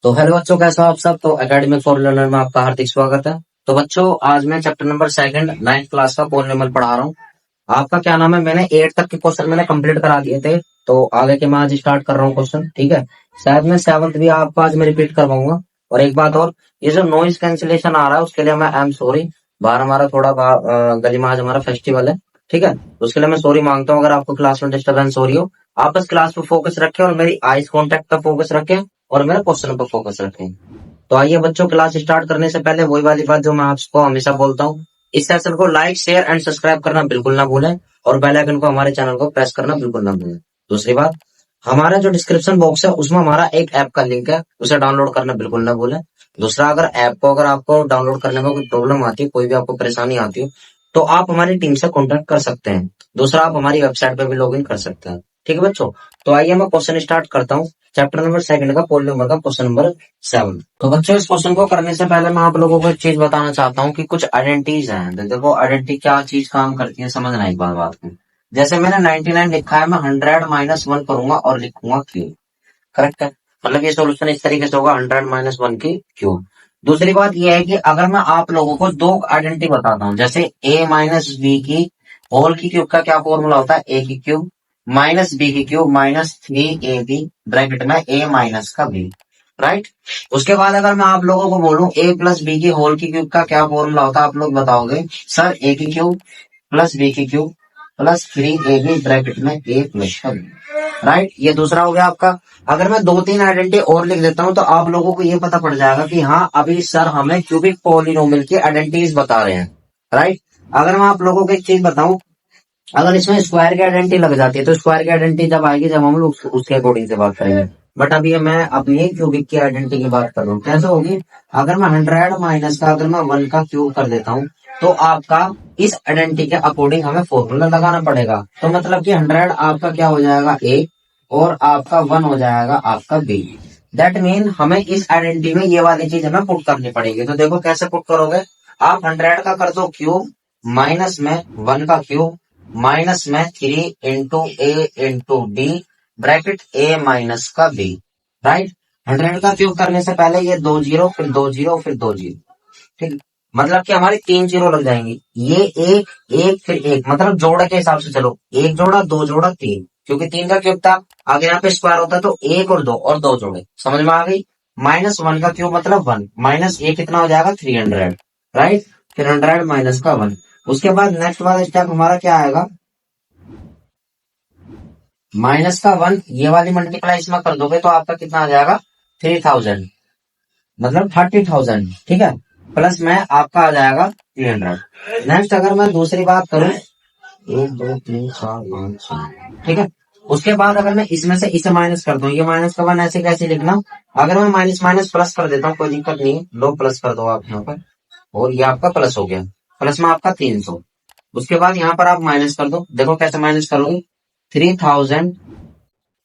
तो हेलो बच्चों, कैसे हो आप सब। तो एकेडमिक फॉर लर्नर में आपका हार्दिक स्वागत है। तो बच्चों, आज मैं chapter number second 9th class का पॉलिनोमियल पढ़ा रहा हूँ। आपका क्या नाम है, मैंने 8 तक के क्वेश्चन मैंने कंप्लीट करा दिए थे, तो आगे के मैं आज स्टार्ट कर रहा हूँ क्वेश्चन। ठीक है, शायद मैं 7th भी आपको आज मैं रिपीट करवाऊंगा। और एक बात और, ये जो नॉइज कैंसिलेशन आ रहा है उसके लिए मैं आई एम सॉरी। बाहर हमारा थोड़ा गली में आज हमारा फेस्टिवल है। ठीक है, तो उसके लिए मैं सॉरी मांगता हूँ अगर आपको क्लास में डिस्टर्बेंस हो रही हो। आप बस क्लास पे फोकस रखें और मेरी आईज कॉन्टेक्ट पे फोकस रखें और मेरे क्वेश्चन पर फोकस रखें। तो आइए बच्चों, क्लास स्टार्ट करने से पहले वही वाली बात जो मैं आपको हमेशा बोलता हूँ, इस सेशन को लाइक शेयर एंड सब्सक्राइब करना बिल्कुल ना भूलें और बेल आइकन को हमारे चैनल को प्रेस करना बिल्कुल ना भूलें। दूसरी बात, हमारा जो डिस्क्रिप्शन बॉक्स है उसमें हमारा एक ऐप का लिंक है, उसे डाउनलोड करना बिल्कुल ना भूलें। दूसरा, अगर ऐप को अगर आपको डाउनलोड करने में कोई प्रॉब्लम आती है, कोई भी आपको परेशानी आती है, तो आप हमारी टीम से कॉन्टेक्ट कर सकते हैं। दूसरा, आप हमारी वेबसाइट पर भी लॉग इन कर सकते हैं। ठीक है बच्चों, तो आइए मैं क्वेश्चन स्टार्ट करता हूँ। चैप्टर नंबर सेकंड का पोल नंबर का क्वेश्चन नंबर 7। तो बच्चों, इस क्वेश्चन को करने से पहले मैं आप लोगों को एक चीज बताना चाहता हूँ कि कुछ आइडेंटिटीज हैं। तो देखो, आइडेंटिटी क्या चीज काम करती है समझना एक बार बात को। जैसे मैंने 99 लिखा है, मैं 100 माइनस 1 करूंगा और लिखूंगा क्यूब। करेक्ट है, मतलब ये सोल्यूशन इस तरीके से होगा, 100 माइनस 1 की क्यूब। दूसरी बात यह है कि अगर मैं आप लोगों को दो आइडेंटिटी बताता हूँ, जैसे a माइनस बी की होल की क्यूब का क्या फॉर्मूला होता है, a की क्यूब माइनस बी की क्यूब माइनस 3ab ब्रैकेट में a माइनस का b। राइट। उसके बाद अगर मैं आप लोगों को बोलूं a प्लस बी की होल की क्यूब का क्या फॉर्मूला होता है, आप लोग बताओगे सर a की क्यूब प्लस बी की क्यूब प्लस 3ab ब्रैकेट में a प्लस का b। राइट, ये दूसरा हो गया आपका। अगर मैं दो तीन आइडेंटिटी और लिख देता हूं तो आप लोगों को ये पता पड़ जाएगा कि हाँ, अभी सर हमें क्यूबिक पॉलिनोमियल की आइडेंटिटीज बता रहे हैं। राइट, अगर मैं आप लोगों को एक चीज बताऊं, अगर इसमें स्क्वायर की आइडेंटिटी लग जाती है तो स्क्वायर की आइडेंटिटी जब आएगी जब हम लोग उसके अकॉर्डिंग से बात करेंगे। बट अभी मैं अपनी क्यूबिक की आइडेंटिटी की बात कर रहा हूँ। कैसे होगी, अगर मैं 100 माइनस का अगर मैं 1 का क्यूब कर देता हूँ तो आपका इस आइडेंटिटी के अकॉर्डिंग हमें फॉर्मूला लगाना पड़ेगा। तो मतलब कि 100 आपका क्या हो जाएगा a और आपका 1 हो जाएगा आपका b। दैट मीन हमें इस आइडेंटिटी में ये वाली चीज हमें पुट करनी पड़ेगी। तो देखो कैसे पुट करोगे, आप 100 का कर दो क्यूब माइनस में 1 का क्यूब माइनस में 3 इंटू ए इंटू डी ब्रैकेट ए माइनस का बी। राइट, 100 का क्यूब करने से पहले ये 2 जीरो फिर 2 जीरो फिर 2 जीरो। ठीक, मतलब कि हमारी 3 जीरो लग जाएंगी। ये एक एक फिर एक, मतलब जोड़ा के हिसाब से चलो, एक जोड़ा दो जोड़ा तीन, क्योंकि 3 का क्यूब था, आगे यहाँ पे स्क्वायर होता तो एक और दो जोड़े। समझ में आ गई। माइनस 1 का क्यूब मतलब 1 माइनस ए कितना हो जाएगा 300। राइट, फिर 100 माइनस का 1। उसके बाद नेक्स्ट वाला स्टेप हमारा क्या आएगा, माइनस का 1, ये वाली मल्टीप्लाई इसमें कर दोगे तो आपका कितना आ जाएगा 3000, मतलब 30,000। ठीक है, प्लस में आपका आ जाएगा 300। नेक्स्ट अगर मैं दूसरी बात करूं, 1 2 3 4 5 6, ठीक है। उसके बाद अगर मैं इसमें से इसे माइनस कर दूं, ये माइनस का 1 ऐसे कैसे लिखना, अगर मैं माइनस माइनस प्लस कर देता हूँ कोई दिक्कत नहीं है, लो प्लस कर दो आप यहाँ पर, और ये आपका प्लस हो गया, प्लस में आपका 300। उसके बाद यहाँ पर आप माइनस कर दो, देखो कैसे माइनस करोगे, 3000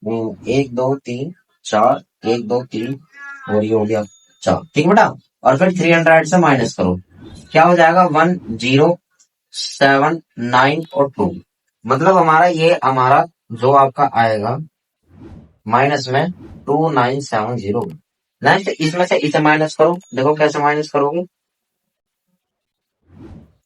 1 2 3 4 1 2 3 और ये हो गया 4। ठीक बेटा, और फिर 300 से माइनस करो, क्या हो जाएगा 1 0 7 9 और 2, मतलब हमारा जो आपका आएगा माइनस में 2970। नेक्स्ट इसमें से इसे माइनस करो, देखो कैसे माइनस करोगे,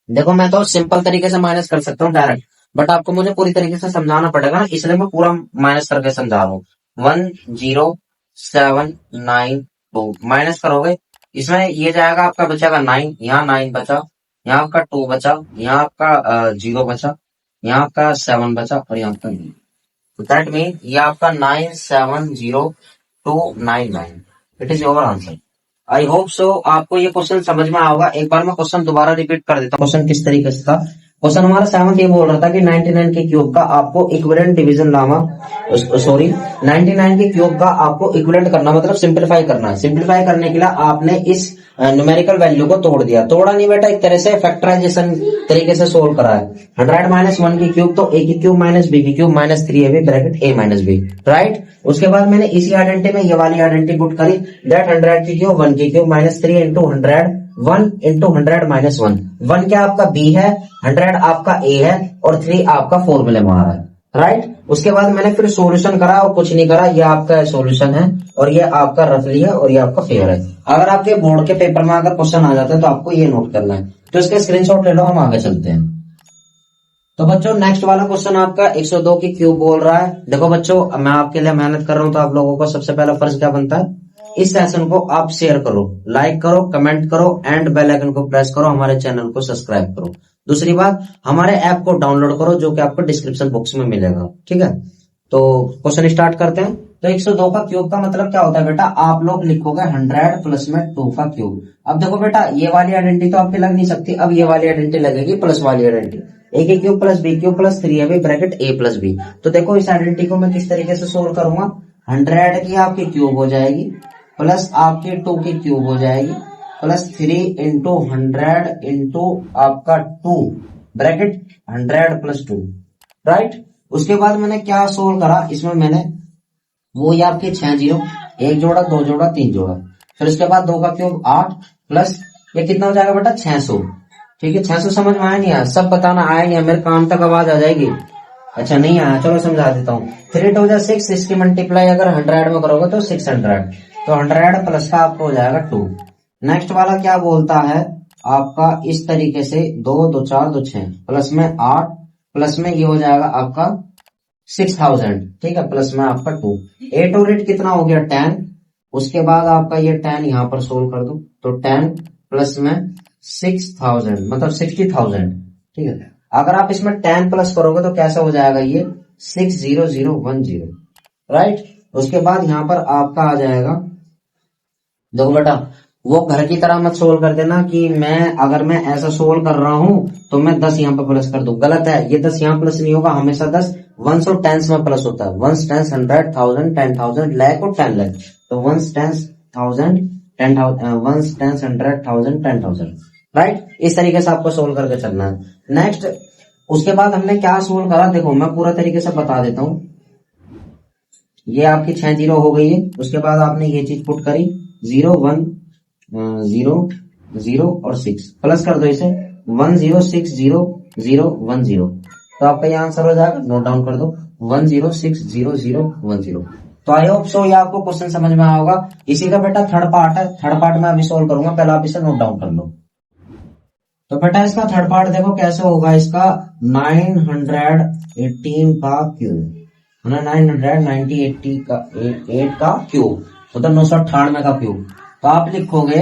देखो मैं तो सिंपल तरीके से माइनस कर सकता हूँ डायरेक्ट, बट आपको मुझे पूरी तरीके से समझाना पड़ेगा ना, इसलिए मैं पूरा माइनस करके समझा रहा हूँ। 1 0 7 9 2 माइनस करोगे, इसमें ये जाएगा आपका बचेगा 9, यहाँ 9 बचा, यहाँ आपका 2 बचा, यहाँ आपका 0 बचा, यहाँ आपका 7 बचा और यहाँ आपका 9। तो दैट मीन ये आपका 970299, it is your answer. I hope so आपको ये क्वेश्चन समझ में आएगा। एक बार मैं क्वेश्चन दोबारा रिपीट कर देता हूँ, क्वेश्चन किस तरीके से था। क्वेश्चन हमारा 7 ये बोल रहा था कि 99 के क्यूब का आपको इक्विवेलेंट डिवीजन लाना, सॉरी 99 के क्यूब का आपको इक्विवेलेंट करना, मतलब सिंप्लीफाई करना है। सिंप्लीफाई करने के लिए आपने इस न्यूमेरिकल वैल्यू को तोड़ दिया, तोड़ा नहीं बेटा, एक तरह से फैक्टराइजेशन तरीके से सोल्व करा है। 100 माइनस 1 की क्यूब तो a की क्यूब माइनस b की cube minus 3ab bracket a minus b। Right, उसके बाद मैंने इसी आइडेंटिटी में ये वाली आइडेंटिटी पुट करी, दैट 100 की क्यूब 1 की cube minus 3 into 100 1 into 100 minus 1। 1 क्या आपका b है, 100 आपका a है और 3 आपका फॉर्मूले में आ रहा है। राइट, उसके बाद मैंने फिर सॉल्यूशन करा और कुछ नहीं करा, ये आपका सॉल्यूशन है और ये आपका रफली है और ये आपका फेयर है। अगर आपके बोर्ड के पेपर में अगर क्वेश्चन आ जाता है तो आपको ये नोट करना है, तो इसका स्क्रीनशॉट ले लो, हम आगे चलते हैं। तो बच्चों नेक्स्ट वाला क्वेश्चन आपका 102 की क्यूब बोल रहा है। देखो बच्चों, मैं आपके लिए मेहनत कर रहा हूं तो आप लोगों को सबसे पहला फर्ज क्या बनता है, इस सेशन को आप शेयर करो, लाइक करो, कमेंट करो एंड बेल आइकन को प्रेस करो, हमारे चैनल को सब्सक्राइब करो। दूसरी बात, हमारे ऐप को डाउनलोड करो जो कि आपको डिस्क्रिप्शन बॉक्स में मिलेगा, ठीक है। तो क्वेश्चन स्टार्ट करते हैं। तो 102 का क्यूब का मतलब क्या होता है बेटा, आप लोग लिखोगे 100 प्लस में 2 का क्यूब। अब देखो बेटा, ये वाली आइडेंटिटी तो आपकी लग नहीं सकती, अब ये वाली आइडेंटिटी लगेगी प्लस वाली आइडेंटिटी, ए के cube plus B cube plus 3ab bracket A plus B. तो देखो इस आइडेंटिटी को मैं किस तरीके से सोल्व करूंगा, 100 की आपकी क्यूब हो जाएगी प्लस आपकी 2 की क्यूब हो जाएगी प्लस 3 इंटू 100 इंटू आपका 2 ब्रैकेट 100 प्लस 2, राइट। उसके बाद मैंने क्या सोल्व करा, इसमें मैंने वो ये आपके 6 जीरो, 1 जोड़ा 2 जोड़ा 3 जोड़ा, फिर उसके बाद 2 का क्यूब 8 प्लस ये कितना हो जाएगा बेटा 600, ठीक है। 600 समझ में आया नहीं आया, सब बताना आया नहीं है, मेरे कान तक आवाज आ जाएगी। अच्छा नहीं आया, चलो समझा देता हूँ। 3 टू 6, इसकी मल्टीप्लाई अगर 100 में करोगे तो 600, तो 100 प्लस का आपको हो जाएगा 2। नेक्स्ट वाला क्या बोलता है आपका, इस तरीके से 2 2 4 2 6 प्लस में 8 प्लस में ये हो जाएगा आपका 6000, ठीक है, प्लस में आपका 2। 8 और 8 कितना हो गया 10, उसके बाद आपका ये 10 यहां पर सोल्व कर दो, तो 10 प्लस में 6000 मतलब 60,000, ठीक है। अगर आप इसमें 10 प्लस करोगे तो कैसा हो जाएगा ये 60010, राइट। उसके बाद यहां पर आपका आ जाएगा, देखो बेटा वो घर की तरह मत सोल्व कर देना कि अगर मैं ऐसा सोल्व कर रहा हूं तो मैं 10 यहाँ पर प्लस कर दूं, गलत है। ये 10 यहाँ प्लस नहीं होगा, हमेशा 10 वंस और टेंस में प्लस होता है। वंस टेंस 100 1000 10,000 लाख और 10 लाख, तो ones tens 1000 10,000 ones tens 100 1000 10,000, right. इस तरीके से आपको सोल्व करके चलना है। नेक्स्ट उसके बाद हमने क्या सोल्व करा, देखो मैं पूरा तरीके से बता देता हूँ। ये आपकी 6 जीरो हो गई है, उसके बाद आपने ये चीज पुट करी 0 1 0 0 और 6 प्लस कर दो इसे 1 0 6 0 0 1 0, तो आपका ये आंसर हो जाएगा, नोट डाउन कर दो 1 0 6 0 0 1 0। तो आई होप सो ये आपको क्वेश्चन समझ में आया होगा। इसी का बेटा थर्ड पार्ट है, थर्ड पार्ट में अभी सोल्व करूंगा, पहले आप इसे नोट डाउन कर लो। तो बेटा इसका थर्ड पार्ट देखो कैसे होगा, इसका 918 का क्यूब, 990 का 8 का क्यूब मतलब 998 का क्यूब, तो आप लिखोगे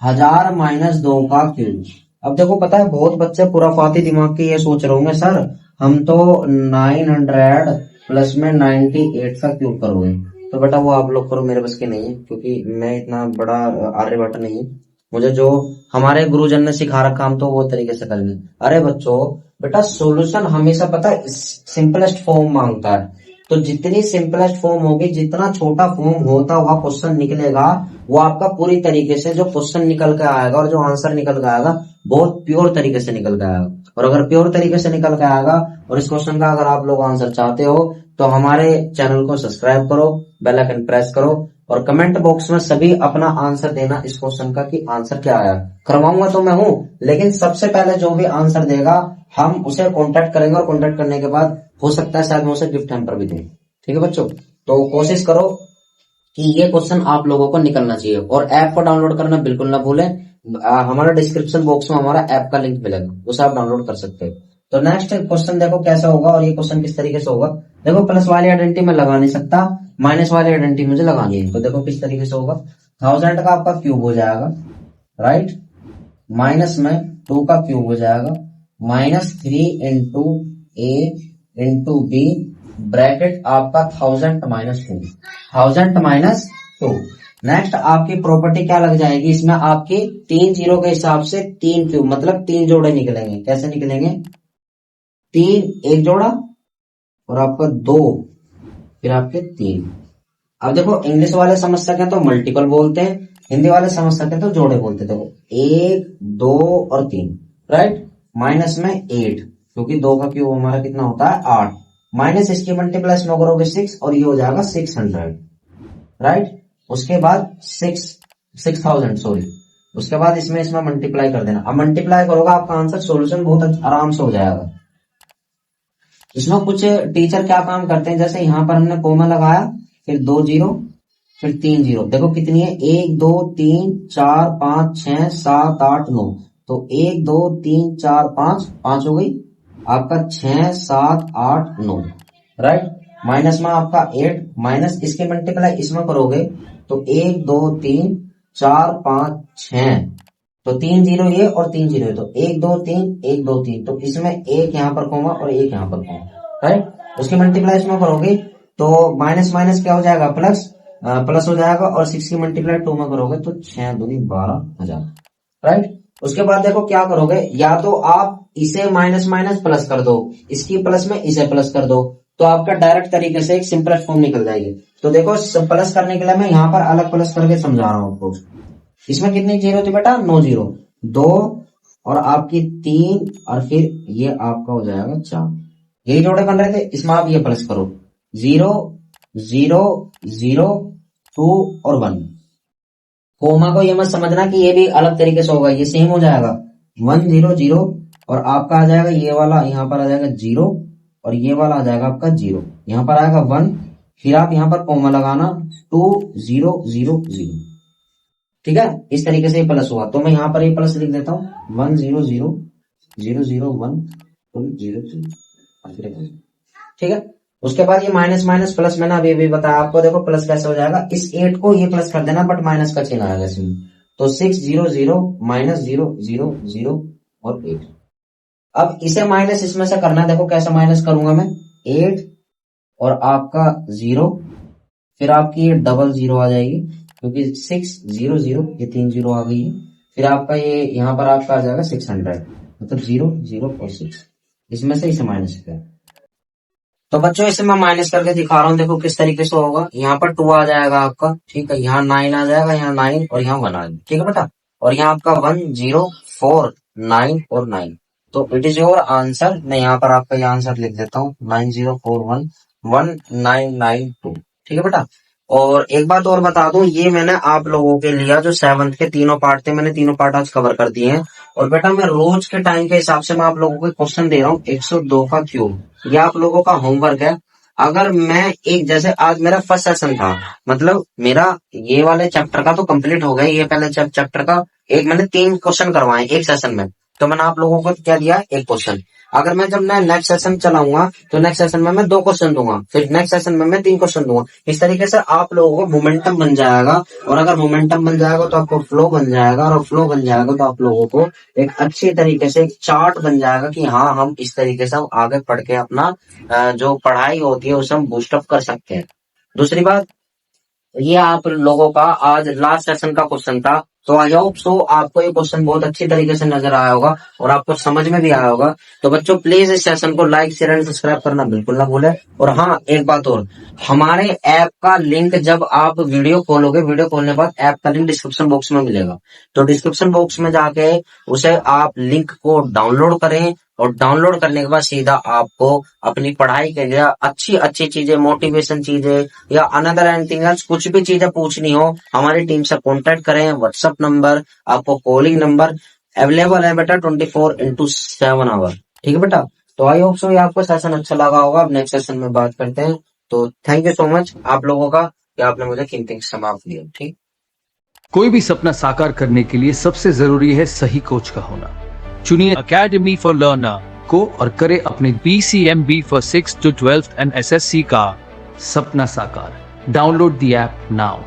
1000 माइनस 2 का क्यूब। अब देखो पता है बहुत बच्चे खुराफाती दिमाग के ये सोच रहे होंगे, सर हम तो 900 प्लस में 98 का क्यूब करोगे, तो बेटा वो आप लोग करो, मेरे बस के नहीं है, क्योंकि मैं इतना बड़ा आर्यभट्ट नहीं, मुझे जो हमारे गुरुजन ने सिखा रखा हम तो वो तरीके से करेंगे। अरे बच्चों बेटा सोल्यूशन हमेशा पता है सिंपलेस्ट फॉर्म मांगता है, तो जितनी सिंपलेस्ट फॉर्म होगी, जितना छोटा फॉर्म होता हुआ क्वेश्चन निकलेगा, वो आपका पूरी तरीके से जो क्वेश्चन निकल के आएगा और जो आंसर निकल के आएगा बहुत प्योर तरीके से निकल के आएगा। और अगर प्योर तरीके से निकल के आएगा और इस क्वेश्चन का अगर आप लोग आंसर चाहते हो तो हमारे चैनल को सब्सक्राइब करो, बेल आइकन प्रेस करो और कमेंट बॉक्स में सभी अपना आंसर देना इस क्वेश्चन का कि आंसर क्या आया। करवाऊंगा तो मैं हूं, लेकिन सबसे पहले जो भी आंसर देगा हम उसे कॉन्टेक्ट करेंगे और कॉन्टेक्ट करने के बाद हो सकता है शायद मैं उसे गिफ्ट हैम्पर भी दूं, ठीक है बच्चों। तो कोशिश करो कि ये क्वेश्चन आप लोगों को निकलना चाहिए और ऐप को डाउनलोड करना बिल्कुल ना भूलें। हमारा डिस्क्रिप्शन बॉक्स में हमारा ऐप का लिंक मिलेगा, उसे आप डाउनलोड कर सकते हो। तो नेक्स्ट क्वेश्चन देखो कैसा होगा और ये क्वेश्चन किस तरीके से होगा। देखो प्लस वाली आइडेंटिटी में लगा नहीं सकता, माइनस वाली आइडेंटिटी मुझे लगानी है, तो देखो किस तरीके से होगा। 1000 का आपका क्यूब हो जाएगा, राइट, माइनस में 2 का क्यूब हो जाएगा, -3 इंटू ए इंटू बी ब्रैकेट आपका 1000 माइनस 2, 1000 माइनस 2। नेक्स्ट आपकी प्रॉपर्टी क्या लग जाएगी, इसमें आपकी 3 जीरो के हिसाब से 3 क्यूब मतलब 3 जोड़े निकलेंगे। कैसे निकलेंगे, 3 एक जोड़ा और आपका 2 फिर आपके 3। अब देखो इंग्लिश वाले समझ सके तो मल्टीपल बोलते हैं, हिंदी वाले समझ सके तो जोड़े बोलते थे। 1 2 और 3, राइट, माइनस में 8 क्योंकि 2 का क्यूब हमारा कितना होता है 8, माइनस इसकी मल्टीप्लाई इसमें करोगे 6 और ये हो जाएगा 600, राइट। उसके बाद 6000 सॉरी, उसके बाद इसमें मल्टीप्लाई कर देना। अब मल्टीप्लाई करोगे आपका आंसर सोल्यूशन बहुत आराम से हो जाएगा। इसमें कुछ टीचर क्या काम करते हैं, जैसे यहाँ पर हमने कोमा लगाया, फिर 2 जीरो, फिर 3 जीरो, देखो कितनी है, 1 2 3 4 5 6 7 8 9, तो 1 2 3 4 5 5 हो गई आपका, 6 7 8 9, राइट। माइनस में आपका 8, माइनस इसके मल्टीप्लाई इसमें करोगे तो 1 2 3 4 5 6, तो 3 जीरो ये और 3 जीरो ये, तो 1 2 3 1 2 3, तो इसमें एक यहाँ पर कोमा और एक यहाँ पर कोमा, राइट। उसकी मल्टीप्लाई इसमें करोगे तो माइनस माइनस क्या हो जाएगा, प्लस, प्लस हो जाएगा, और 6 की मल्टीप्लाई 2 में करोगे तो 6 दूनी 12 हो जाएगा, राइट। उसके बाद देखो क्या करोगे, या तो आप इसे माइनस माइनस प्लस कर दो, इसकी प्लस में इसे प्लस कर दो, तो आपका डायरेक्ट तरीके से एक सिंपलेस्ट फॉर्म निकल जाएगी। तो देखो प्लस करने के लिए मैं यहाँ पर अलग प्लस करके समझा रहा हूँ आपको। इसमें कितनी जीरो थी बेटा, 9 जीरो, 2 और आपकी 3, और फिर ये आपका हो जाएगा 4, यही जोड़े बन रहे थे, इसमें आप ये प्लस करो, 0 0 0 2 और 1। कोमा को ये मत समझना कि ये भी अलग तरीके से होगा, ये सेम हो जाएगा, 1 0 0, और आपका आ जाएगा ये वाला, यहाँ पर आ जाएगा 0, और ये वाला आ जाएगा आपका 0, यहाँ पर आएगा 1, फिर आप यहाँ पर कोमा लगाना, 2 0 0 0, ठीक है। इस तरीके से ये प्लस हुआ, तो मैं यहाँ पर ये प्लस लिख देता हूँ, 1 0 0 0 0 1 0 0, ठीक है। उसके बाद ये माइनस माइनस प्लस, मैंने अभी भी बताया आपको, देखो प्लस कैसे हो जाएगा, इस 8 को ये प्लस कर देना, बट माइनस का चिन्ह आएगा इसमें, तो 6 0 0 माइनस 0 0 0 और 8। अब इसे माइनस इसमें से करना है, देखो कैसे माइनस करूंगा मैं, 8 और आपका 0, फिर आपकी ये डबल 0 आ जाएगी, क्योंकि 6 0 0, ये 3 0 आ गई है, फिर आपका ये यहाँ पर आपका आ जाएगा 600, मतलब 0 0 और 6, इसमें से इसे माइनस किया। तो बच्चों इसे मैं माइनस करके दिखा रहा हूँ, देखो किस तरीके से होगा, यहाँ पर 2 आ जाएगा आपका, ठीक है, यहाँ 9 आ जाएगा, यहाँ 9 और यहाँ 1 आ जाएगा, ठीक है बेटा, और यहाँ आपका 1 0 4 9 और 9, तो इट इज योर आंसर। मैं यहाँ पर आपका ये आंसर लिख देता हूँ, 9041 1992, ठीक है बेटा। और एक बात और बता दूं, ये मैंने आप लोगों के लिए जो 7th के तीनों पार्ट थे, मैंने तीनों पार्ट आज कवर कर दिए हैं, और बेटा मैं रोज के टाइम के हिसाब से मैं आप लोगों को क्वेश्चन दे रहा हूँ, 102 का क्यूब, ये आप लोगों का होमवर्क है। अगर मैं एक, जैसे आज मेरा फर्स्ट सेशन था, मतलब मेरा ये वाले चैप्टर का तो कंप्लीट हो गया, ये पहले चैप्टर का एक मैंने 3 क्वेश्चन करवाए एक सेशन में, तो मैंने आप लोगों को क्या दिया, एक क्वेश्चन। अगर मैं जब मैं नेक्स्ट सेशन चलाऊंगा तो नेक्स्ट सेशन में मैं 2 क्वेश्चन दूंगा, फिर नेक्स्ट सेशन में मैं 3 क्वेश्चन दूंगा, इस तरीके से आप लोगों को मोमेंटम बन जाएगा, और अगर मोमेंटम बन जाएगा तो आपको फ्लो बन जाएगा, और फ्लो बन जाएगा तो आप लोगों को एक अच्छी तरीके से एक चार्ट बन जाएगा कि हाँ हम इस तरीके से हम आगे पढ़ के अपना जो पढ़ाई होती है उसे हम बूस्टअप कर सकते हैं। दूसरी बात, ये आप लोगों का आज लास्ट सेशन का क्वेश्चन था, तो आई होप सो आपको ये क्वेश्चन बहुत अच्छी तरीके से नजर आया होगा और आपको समझ में भी आया होगा। तो बच्चों प्लीज इस सेशन को लाइक शेयर एंड सब्सक्राइब करना बिल्कुल ना भूलें। और हाँ एक बात और, हमारे ऐप का लिंक जब आप वीडियो खोलोगे, वीडियो खोलने के बाद ऐप का लिंक डिस्क्रिप्शन बॉक्स में मिलेगा, तो डिस्क्रिप्शन बॉक्स में जाके उसे आप लिंक को डाउनलोड करें, और डाउनलोड करने के बाद सीधा आपको अपनी पढ़ाई के लिए अच्छी अच्छी चीजें, मोटिवेशन चीजें या अनदर एनीथिंग एल्स, कुछ भी चीजें पूछनी हो हमारी टीम से कांटेक्ट करें। व्हाट्सएप नंबर, आपको कॉलिंग नंबर अवेलेबल है बेटा 24/7 आवर, ठीक है बेटा। तो आई होप सो ये आपको सेशन अच्छा लगा होगा। अब नेक्स्ट सेशन में बात करते हैं। तो थैंक यू सो मच आप लोगों का कि आपने मुझे कीमती समय आप दिया। ठीक, कोई भी सपना साकार करने के लिए सबसे जरूरी है सही कोच का होना। चुनिए अकेडमी फॉर लर्नर को और करे अपने BCMB for 6 to 12 and SSC का सपना साकार। Download the app now.